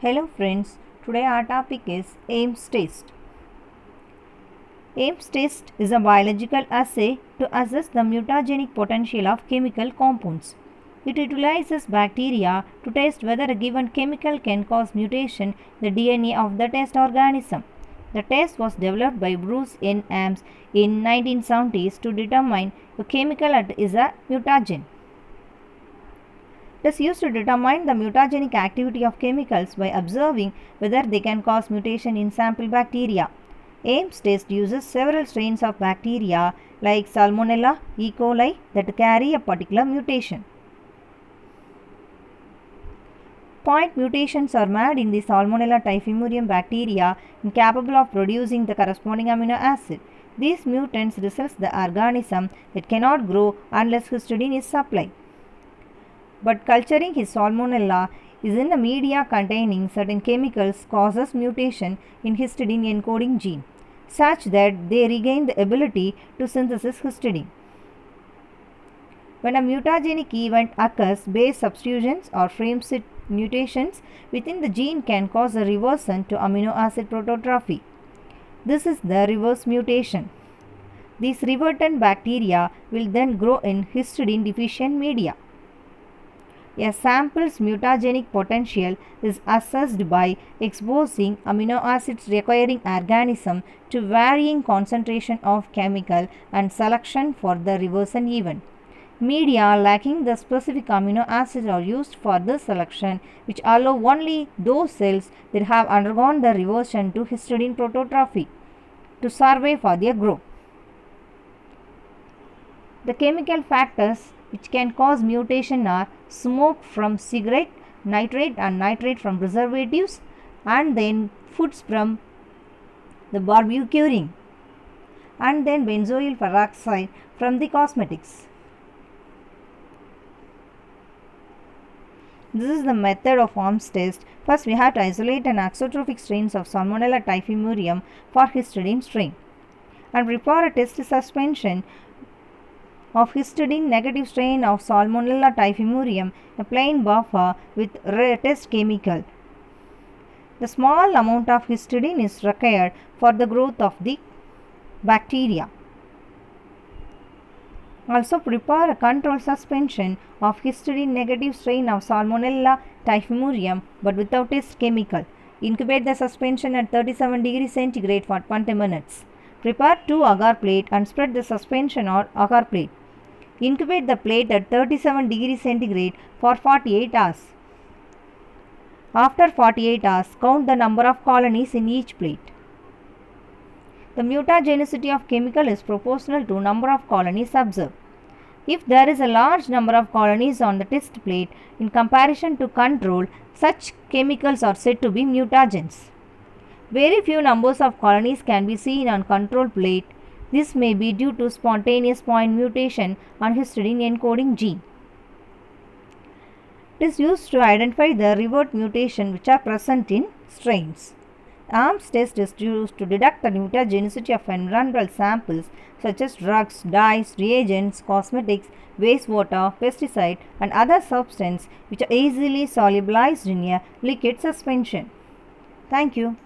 Hello friends, today our topic is Ames test. Ames test is a biological assay to assess the mutagenic potential of chemical compounds. It utilizes bacteria to test whether a given chemical can cause mutation in the DNA of the test organism. The test was developed by Bruce N. Ames in 1970s to determine if a chemical is a mutagen. It is used to determine the mutagenic activity of chemicals by observing whether they can cause mutation in sample bacteria. Ames test uses several strains of bacteria like Salmonella, E. coli that carry a particular mutation. Point mutations are made in the Salmonella typhimurium bacteria incapable of producing the corresponding amino acid. These mutants result in the organism that cannot grow unless histidine is supplied. But culturing his Salmonella is in a media containing certain chemicals causes mutation in histidine encoding gene such that they regain the ability to synthesize histidine. When a mutagenic event occurs, base substitutions or frame sit mutations within the gene can cause a reversion to amino acid prototrophy. This is the reverse mutation. These revertant bacteria will then grow in histidine deficient media. A sample's mutagenic potential is assessed by exposing amino acids requiring organism to varying concentration of chemical and selection for the reversion event. Media lacking the specific amino acids are used for this selection, which allow only those cells that have undergone the reversion to histidine prototrophy to survive for their growth. The chemical factors which can cause mutation are smoke from cigarette, nitrate and nitrate from preservatives, and then foods from the barbecuing, and then benzoyl peroxide from the cosmetics. This is the method of Ames test. First, we have to isolate an axotrophic strains of Salmonella typhimurium for histidine strain and prepare a test suspension of histidine negative strain of Salmonella typhimurium, a plain buffer with test chemical. The small amount of histidine is required for the growth of the bacteria. Also prepare a control suspension of histidine negative strain of Salmonella typhimurium but without test chemical. Incubate the suspension at 37 degrees centigrade for 20 minutes. Prepare 2 agar plate and spread the suspension on agar plate. Incubate the plate at 37 degrees centigrade for 48 hours. After 48 hours, count the number of colonies in each plate. The mutagenicity of chemical is proportional to number of colonies observed. If there is a large number of colonies on the test plate in comparison to control, such chemicals are said to be mutagens. Very few numbers of colonies can be seen on control plate. This may be due to spontaneous point mutation on histidine encoding gene. It is used to identify the revert mutation which are present in strains. Ames test is used to detect the mutagenicity of environmental samples such as drugs, dyes, reagents, cosmetics, wastewater, pesticide and other substances which are easily solubilized in a liquid suspension. Thank you.